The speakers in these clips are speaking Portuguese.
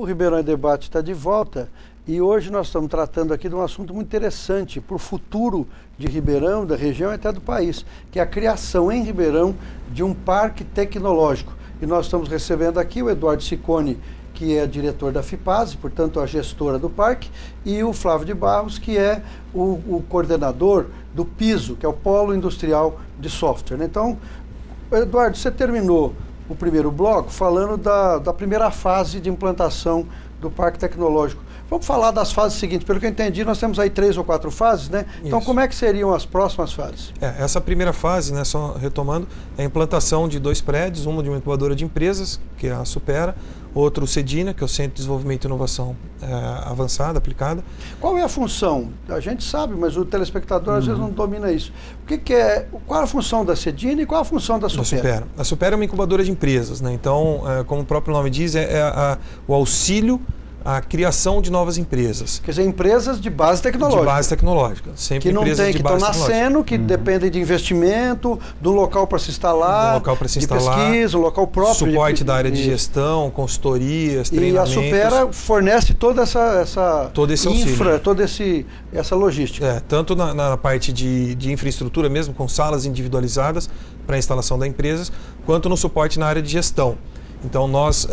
O Ribeirão em Debate está de volta e hoje nós estamos tratando aqui de um assunto muito interessante para o futuro de Ribeirão, da região e até do país, que é a criação em Ribeirão de um parque tecnológico. E nós estamos recebendo aqui o Eduardo Ciccone, que é diretor da FIPASE, portanto a gestora do parque, e o Flávio de Barros, que é o coordenador do PISO, que é o Polo Industrial de Software, né? Então, Eduardo, você terminou o primeiro bloco falando da primeira fase de implantação do Parque Tecnológico. Vamos falar das fases seguintes. Pelo que eu entendi, nós temos aí 3 ou 4 fases, né? Então, como é que seriam as próximas fases? Essa primeira fase, né, só retomando, é a implantação de 2 prédios, uma de uma incubadora de empresas, que é a Supera, outro o CEDINA, que é o Centro de Desenvolvimento e Inovação Avançada, Aplicada. Qual é a função? A gente sabe, mas o telespectador às vezes não domina isso. Qual é a função da CEDINA e qual é a função da Supera? A Supera é uma incubadora de empresas, né? Então, como o próprio nome diz, o auxílio a criação de novas empresas. Quer dizer, empresas de base tecnológica. De base tecnológica. Sempre que não empresas tem, de que base estão nascendo, que dependem de investimento, do local para se instalar, de pesquisa, o local próprio. Suporte da área de gestão, consultorias, treinamentos. E a Supera fornece toda todo esse infra, toda essa logística. Tanto na parte de infraestrutura mesmo, com salas individualizadas para a instalação das empresas, quanto no suporte na área de gestão. Então nós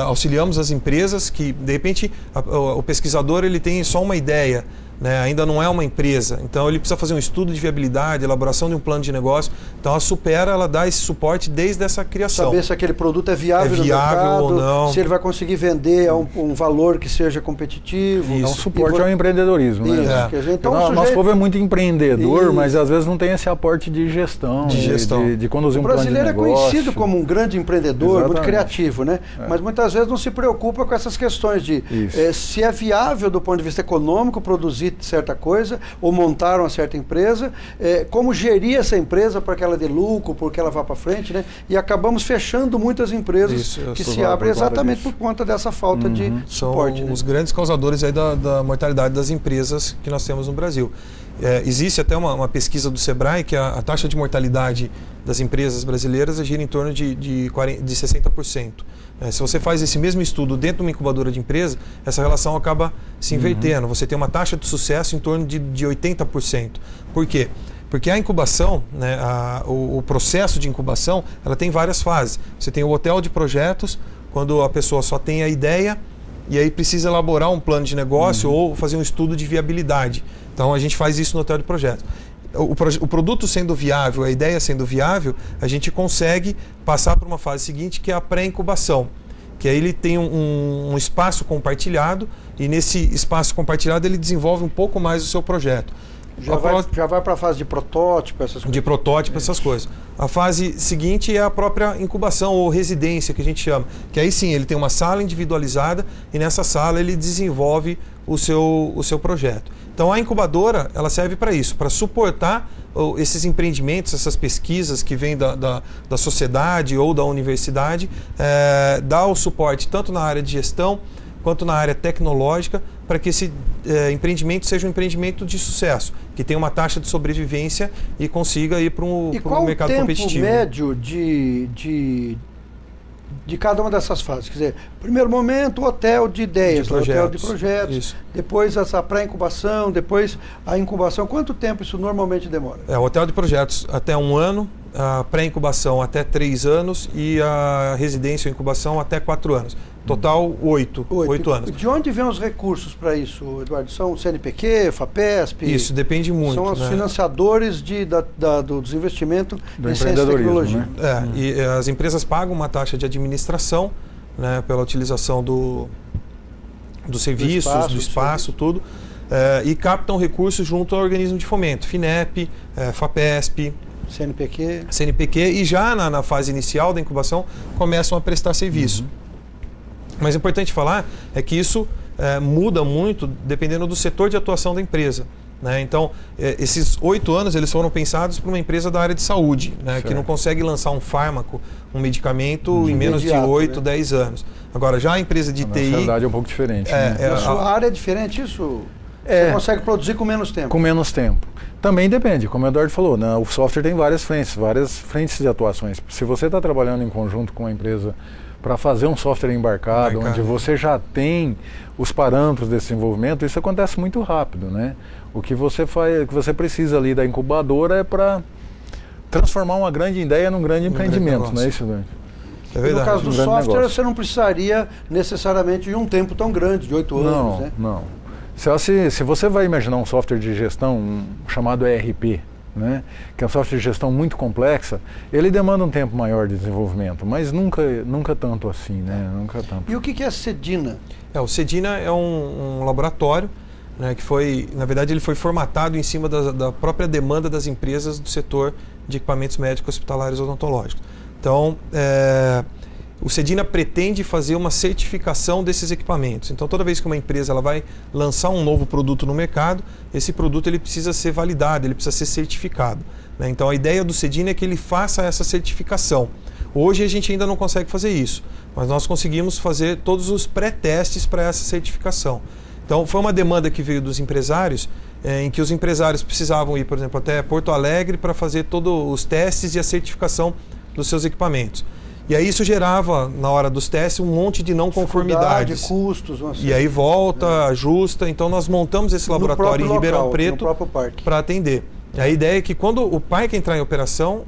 auxiliamos as empresas que, de repente, o pesquisador ele tem só uma ideia, né? Ainda não é uma empresa, então ele precisa fazer um estudo de viabilidade, elaboração de um plano de negócio. Então a Supera, ela dá esse suporte desde essa criação. Saber se aquele produto é viável no mercado, ou não, se ele vai conseguir vender a um valor que seja competitivo. Isso. É um suporte ao empreendedorismo. Né? Isso. Quer dizer, então, nosso povo é muito empreendedor, mas às vezes não tem esse aporte de gestão, de conduzir um plano de negócio. O brasileiro é conhecido como um grande empreendedor, muito criativo, né? Mas muitas vezes não se preocupa com essas questões de se é viável do ponto de vista econômico produzir certa coisa, ou montar uma certa empresa, como gerir essa empresa para que ela dê lucro, porque ela vá para frente, né? E acabamos fechando muitas empresas que se abrem exatamente por conta dessa falta de suporte. São os grandes causadores aí da mortalidade das empresas que nós temos no Brasil. Existe até uma pesquisa do Sebrae que a taxa de mortalidade das empresas brasileiras gira em torno de 60%. Se você faz esse mesmo estudo dentro de uma incubadora de empresa, essa relação acaba se invertendo. Você tem uma taxa de sucesso em torno de 80%. Por quê? Porque a incubação, né, o processo de incubação, ela tem várias fases. Você tem o hotel de projetos, quando a pessoa só tem a ideia e aí precisa elaborar um plano de negócio ou fazer um estudo de viabilidade. Então a gente faz isso no hotel de projetos. O produto sendo viável, a ideia sendo viável, a gente consegue passar para uma fase seguinte, que é a pré-incubação, que aí ele tem um espaço compartilhado e nesse espaço compartilhado ele desenvolve um pouco mais o seu projeto. Já vai para a fase de protótipo, essas coisas. De protótipo, essas coisas. A fase seguinte é a própria incubação ou residência, que a gente chama. Que aí sim, ele tem uma sala individualizada e nessa sala ele desenvolve o seu projeto. Então a incubadora, ela serve para isso, para suportar esses empreendimentos, essas pesquisas que vêm da sociedade ou da universidade, dar o suporte tanto na área de gestão quanto na área tecnológica, para que esse empreendimento seja um empreendimento de sucesso, que tenha uma taxa de sobrevivência e consiga ir para um mercado competitivo. E qual o tempo médio de cada uma dessas fases? Quer dizer, primeiro momento, hotel de ideias, hotel de projetos, isso. Depois essa pré-incubação, depois a incubação. Quanto tempo isso normalmente demora? O hotel de projetos até 1 ano, a pré-incubação até 3 anos e a residência ou incubação até 4 anos. Total 8 anos. De onde vêm os recursos para isso, Eduardo? São o CNPq, FAPESP? Isso, depende muito. São os financiadores dos investimentos em ciência e tecnologia. Né? E as empresas pagam uma taxa de administração, né, pela utilização dos serviços, do espaço, tudo. E captam recursos junto ao organismo de fomento, FINEP, FAPESP, CNPq, e já na fase inicial da incubação começam a prestar serviço. Mas é importante falar que isso muda muito dependendo do setor de atuação da empresa. Né? Então, esses 8 anos eles foram pensados para uma empresa da área de saúde, né, que não consegue lançar um fármaco, um medicamento em menos de 8, 10 anos. Agora, já a empresa de TI... Na verdade é um pouco diferente. Na sua área é diferente isso? Você consegue produzir com menos tempo. Com menos tempo. Também depende, como o Eduardo falou, né? O software tem várias frentes de atuações. Se você está trabalhando em conjunto com uma empresa para fazer um software embarcado, onde você já tem os parâmetros desse desenvolvimento, isso acontece muito rápido, né? O que você precisa ali da incubadora é para transformar uma grande ideia num grande empreendimento, não é isso, Eduardo? É verdade. No caso do software, você não precisaria necessariamente de um tempo tão grande, de 8 anos, né? Não. Se você vai imaginar um software de gestão chamado ERP, né, que é um software de gestão muito complexa, ele demanda um tempo maior de desenvolvimento, mas nunca tanto assim, né? Nunca tanto. E o que é Cedina? O Cedina é um laboratório, né, que foi, na verdade, ele foi formatado em cima da própria demanda das empresas do setor de equipamentos médicos hospitalares odontológicos. Então, o Cedina pretende fazer uma certificação desses equipamentos. Então, toda vez que uma empresa ela vai lançar um novo produto no mercado, esse produto ele precisa ser validado, ele precisa ser certificado, né? Então, a ideia do Cedina é que ele faça essa certificação. Hoje a gente ainda não consegue fazer isso, mas nós conseguimos fazer todos os pré-testes para essa certificação. Então, foi uma demanda que veio dos empresários, em que os empresários precisavam ir, por exemplo, até Porto Alegre para fazer todos os testes e a certificação dos seus equipamentos. E aí isso gerava, na hora dos testes, um monte de não conformidades. Custos. E aí volta, ajusta. Então nós montamos esse laboratório em Ribeirão Preto para atender. A ideia é que quando o parque entrar em operação,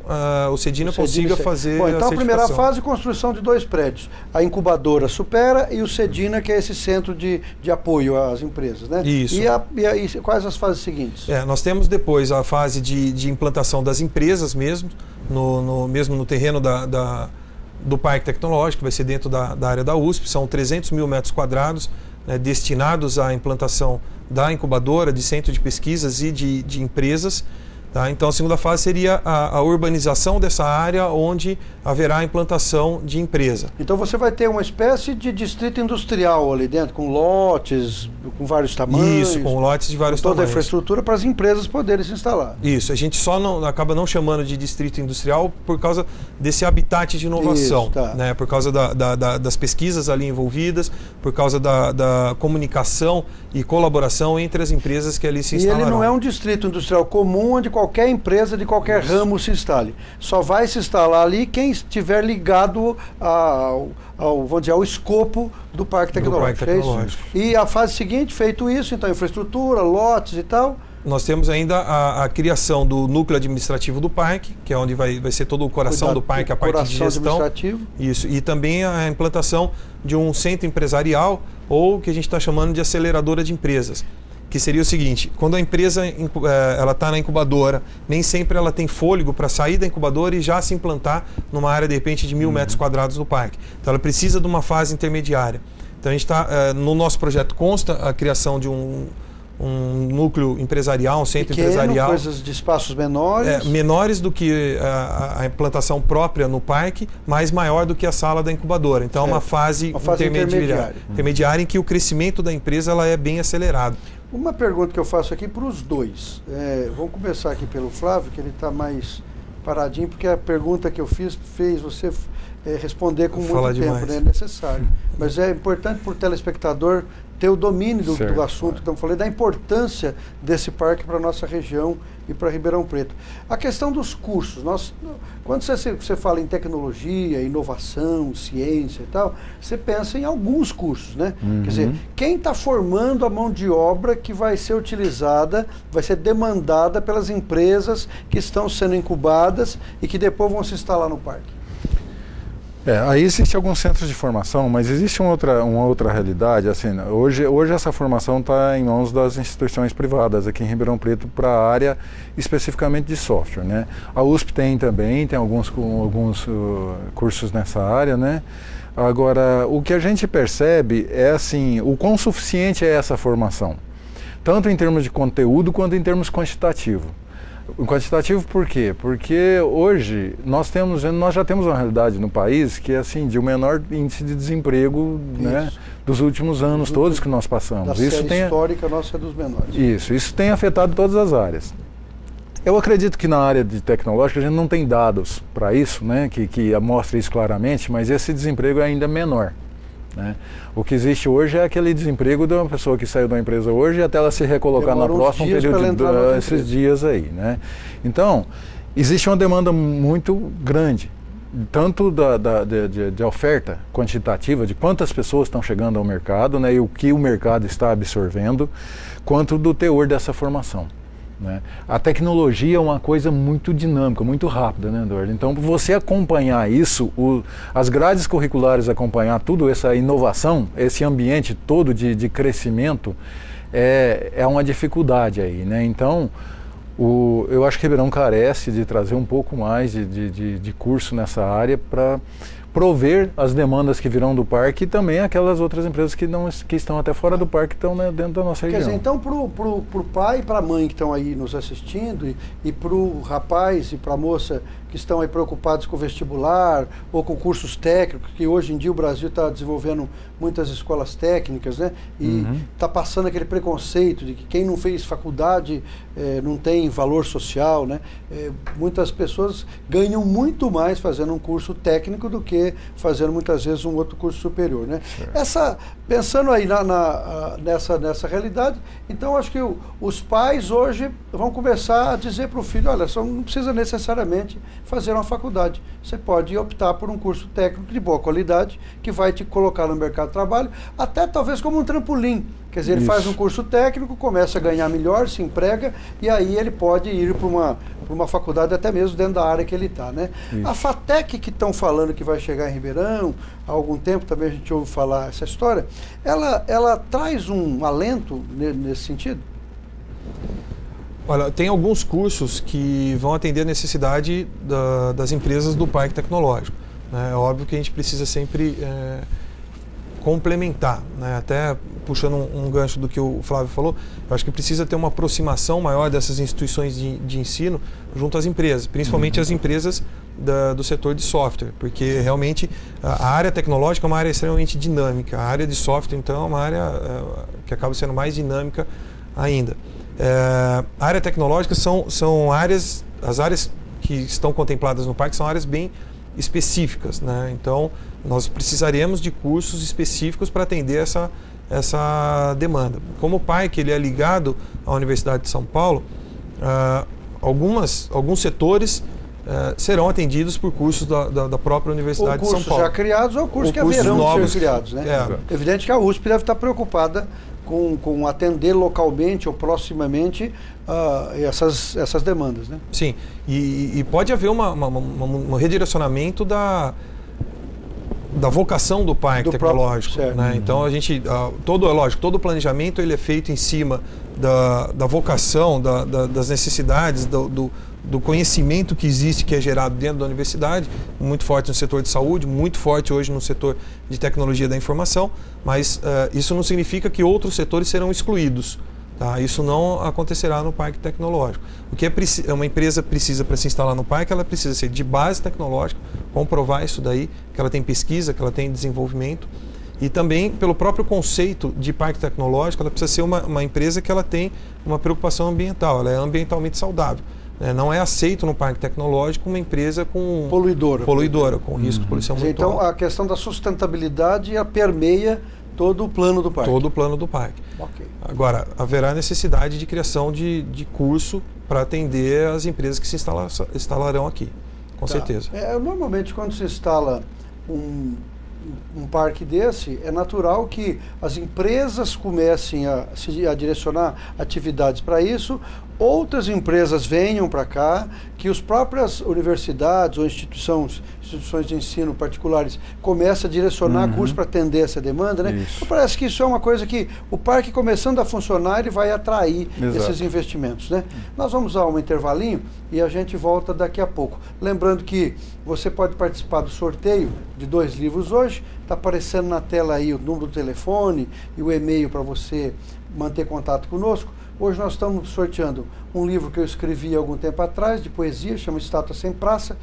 o Cedina consiga fazer Bom, então a primeira fase, construção de 2 prédios. A incubadora Supera e o Cedina, que é esse centro de apoio às empresas, né? Isso. E quais as fases seguintes? Nós temos depois a fase de implantação das empresas mesmo, mesmo no terreno do Parque Tecnológico, vai ser dentro da área da USP, são 300 mil metros quadrados, né, destinados à implantação da incubadora, de centro de pesquisas e de empresas. Tá? Então a segunda fase seria a urbanização dessa área onde haverá a implantação de empresa. Então você vai ter uma espécie de distrito industrial ali dentro, com lotes, com vários tamanhos. Isso, com lotes de vários tamanhos. Toda a infraestrutura para as empresas poderem se instalar. Isso, a gente só acaba não chamando de distrito industrial por causa desse habitat de inovação. Isso, tá. Né? Por causa das pesquisas ali envolvidas, por causa da comunicação e colaboração entre as empresas que ali se instalarão. E ele não é um distrito industrial comum onde qualquer empresa de qualquer ramo se instale. Só vai se instalar ali quem estiver ligado vamos dizer, ao escopo do Parque Tecnológico. É isso? E a fase seguinte, feito isso, então infraestrutura, lotes e tal. Nós temos ainda a criação do núcleo administrativo do parque, que é onde vai ser todo o coração do parque, a parte de gestão. Administrativo. Isso. E também a implantação de um centro empresarial, ou que a gente está chamando de aceleradora de empresas. Que seria o seguinte: quando a empresa ela está na incubadora, nem sempre ela tem fôlego para sair da incubadora e já se implantar numa área de repente de 1000 metros quadrados do parque. Então ela precisa de uma fase intermediária. Então a gente está no nosso projeto consta a criação de um núcleo empresarial, um centro empresarial. Coisas de espaços menores. Menores do que a implantação própria no parque, mas maior do que a sala da incubadora. Então é uma fase intermediária em que o crescimento da empresa ela é bem acelerado. Uma pergunta que eu faço aqui para os dois. Vamos começar aqui pelo Flávio, que ele está mais paradinho, porque a pergunta que eu fez você responder com muito tempo, né? É necessário. Mas é importante para o telespectador ter o domínio do assunto. Então, falei da importância desse parque para a nossa região e para Ribeirão Preto. A questão dos cursos. Quando você fala em tecnologia, inovação, ciência e tal, você pensa em alguns cursos, né? Quer dizer, quem está formando a mão de obra que vai ser utilizada, vai ser demandada pelas empresas que estão sendo incubadas e que depois vão se instalar no parque? Aí existem alguns centros de formação, mas existe uma outra realidade. Assim, hoje essa formação está em mãos das instituições privadas aqui em Ribeirão Preto para a área especificamente de software, né? A USP tem alguns cursos nessa área, né? Agora, o que a gente percebe é assim, o quão suficiente é essa formação, tanto em termos de conteúdo quanto em termos quantitativos. O quantitativo por quê? Porque hoje nós já temos uma realidade no país que é assim, de um menor índice de desemprego, né, dos últimos anos todos que nós passamos. A série histórica nossa é dos menores. Isso tem afetado todas as áreas. Eu acredito que na área de tecnológica a gente não tem dados para isso, né, que mostre isso claramente, mas esse desemprego é ainda menor, né? O que existe hoje é aquele desemprego de uma pessoa que saiu da empresa hoje até ela se recolocar na próxima, um período esses dias aí, né? Então, existe uma demanda muito grande, tanto de oferta quantitativa, de quantas pessoas estão chegando ao mercado, né, e o que o mercado está absorvendo, quanto do teor dessa formação, né? A tecnologia é uma coisa muito dinâmica, muito rápida, né, Eduardo? Então, você acompanhar isso, as grades curriculares acompanhar tudo essa inovação, esse ambiente todo de crescimento, é uma dificuldade aí, né? Então, eu acho que Ribeirão carece de trazer um pouco mais de curso nessa área para prover as demandas que virão do parque e também aquelas outras empresas que estão até fora do parque, estão, né, dentro da nossa região. Quer dizer, então pro pai e para a mãe que estão aí nos assistindo e para o rapaz e para a moça que estão aí preocupados com o vestibular ou com cursos técnicos, que hoje em dia o Brasil está desenvolvendo muitas escolas técnicas, né? E está passando aquele preconceito de que quem não fez faculdade não tem valor social, né? Muitas pessoas ganham muito mais fazendo um curso técnico do que fazendo muitas vezes um outro curso superior, né? Pensando aí nessa realidade, então acho que os pais hoje vão começar a dizer para o filho, olha, só não precisa necessariamente fazer uma faculdade. Você pode optar por um curso técnico de boa qualidade, que vai te colocar no mercado de trabalho, até talvez como um trampolim. Quer dizer, ele faz um curso técnico, começa a ganhar melhor, se emprega, e aí ele pode ir para uma faculdade até mesmo dentro da área que ele está, né? A FATEC, que estão falando que vai chegar em Ribeirão, há algum tempo também a gente ouve falar essa história, ela traz um alento nesse sentido? Olha, tem alguns cursos que vão atender a necessidade das empresas do parque tecnológico, né? É óbvio que a gente precisa sempre complementar, né? Até puxando um gancho do que o Flávio falou, eu acho que precisa ter uma aproximação maior dessas instituições de ensino junto às empresas, principalmente as empresas do setor de software, porque realmente a área tecnológica é uma área extremamente dinâmica, a área de software então é uma área que acaba sendo mais dinâmica ainda. A área tecnológica são áreas, as áreas que estão contempladas no parque são áreas bem específicas, né? Então nós precisaremos de cursos específicos para atender essa demanda. Como o parque ele é ligado à Universidade de São Paulo, alguns setores serão atendidos por cursos da própria Universidade de São Paulo. Ou cursos já criados ou cursos que haverão de ser criados, né? É evidente que a USP deve estar preocupada com atender localmente ou proximamente essas demandas, né? Sim, e pode haver um redirecionamento da vocação do parque tecnológico, né? Então a gente, todo o planejamento ele é feito em cima da vocação, das necessidades, do conhecimento que existe, que é gerado dentro da universidade, muito forte no setor de saúde, muito forte hoje no setor de tecnologia da informação, mas isso não significa que outros setores serão excluídos. Tá? Isso não acontecerá no parque tecnológico. O que uma empresa precisa para se instalar no parque, ela precisa ser de base tecnológica, comprovar isso daí, que ela tem pesquisa, que ela tem desenvolvimento, e também pelo próprio conceito de parque tecnológico, ela precisa ser uma empresa que ela tem uma preocupação ambiental, ela é ambientalmente saudável. Não é aceito no parque tecnológico uma empresa com poluidora com risco de poluição muito alto. Então a questão da sustentabilidade permeia todo o plano do parque. Todo o plano do parque. Okay. Agora, haverá necessidade de criação de curso para atender as empresas que se instalarão aqui, com certeza. Normalmente quando se instala um parque desse, é natural que as empresas comecem a direcionar atividades para isso, outras empresas venham para cá, que as próprias universidades ou instituições de ensino particulares comecem a direcionar cursos para atender essa demanda, né? Então, parece que isso é uma coisa que o parque começando a funcionar, ele vai atrair esses investimentos, né? Nós vamos a um intervalinho e a gente volta daqui a pouco. Lembrando que você pode participar do sorteio de 2 livros hoje, está aparecendo na tela aí o número do telefone e o e-mail para você manter contato conosco. Hoje nós estamos sorteando um livro que eu escrevi há algum tempo atrás, de poesia, chama Estátua Sem Praça,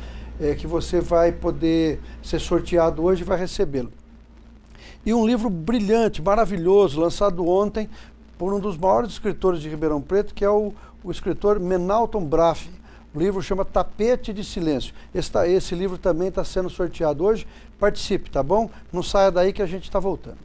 que você vai poder ser sorteado hoje e vai recebê-lo. E um livro brilhante, maravilhoso, lançado ontem por um dos maiores escritores de Ribeirão Preto, que é o escritor Menalton Braff, O livro chama Tapete de Silêncio. Esse livro também está sendo sorteado hoje. Participe, tá bom? Não saia daí que a gente está voltando.